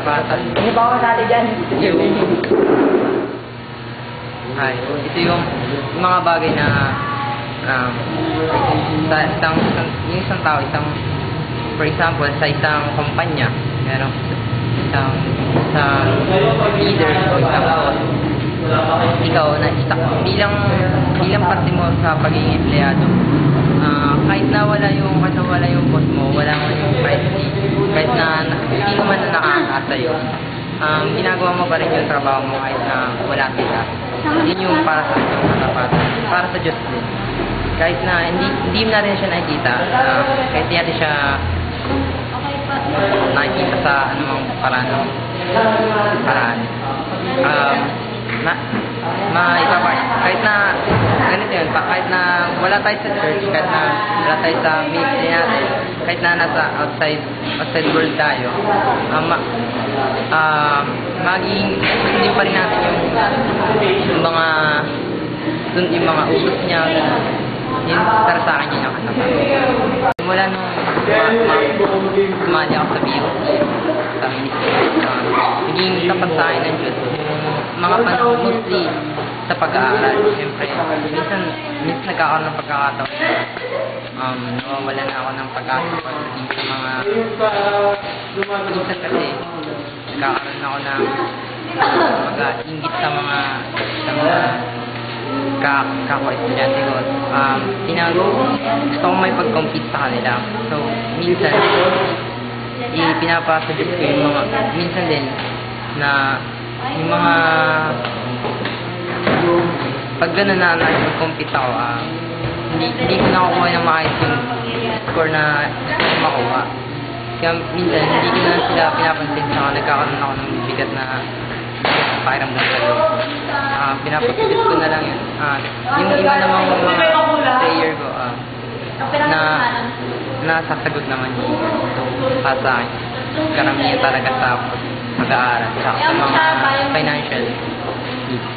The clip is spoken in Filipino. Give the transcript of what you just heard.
Ano ba ako natin dyan? Ay, ito yung mga bagay na sa yung isang tao, for example, sa isang kumpanya, merong isang leader o isang boss, ikaw na bilang parte mo sa pagiging empleyado, kahit nawala yung boss mo, wala mo yung kahit na hindi ka man na nakakaasa sa'yo, ginagawa mo pa rin yung trabaho mo kahit na wala sila. Yun yung para sa yung katapatan, para sa Diyos din. Kahit na hindi na rin siya nakikita, kahit di natin siya nakikita sa anumang paraan. Kahit na ganito yun, kahit na wala tayo sa church, kahit na wala tayo sa ministry natin, kahit na nasa outside world tayo, maging sundin pa rin natin yung mga utos niya. Yun, para sa akin yun ang katapat. Mula nung sumali ako sa BOC, sa ministry, naging tapat sa akin ng Diyos. Mga panahon mostly sa pag-aaral. Siyempre, minsan nagkakaroon ng pagkakataon na nawawala na ako ng pag-asa pagdating sa mga minsan kasi nagkakaroon ako ng pag-ingit sa mga kapwa-estudyante ko. Gusto kong may pag-compete sa kanila. So, minsan, pinapasuggest ko yung mga, minsan din, na yung mga, pag gano'n na nag-compete ako, hindi ko nakukuha ng maayos yung score na gusto kong makuha. Kaya minsan, hindi ko na sila pinapansin sa nagkakaroon ako ng bigat na pakiramdam sa loob. Pinapasuggest ko na lang yun. Yung iba namang mga player ko, na nasasagot naman yun. So, para sa akin, karamihan talaga sa pag-aaral, sa mga financial needs.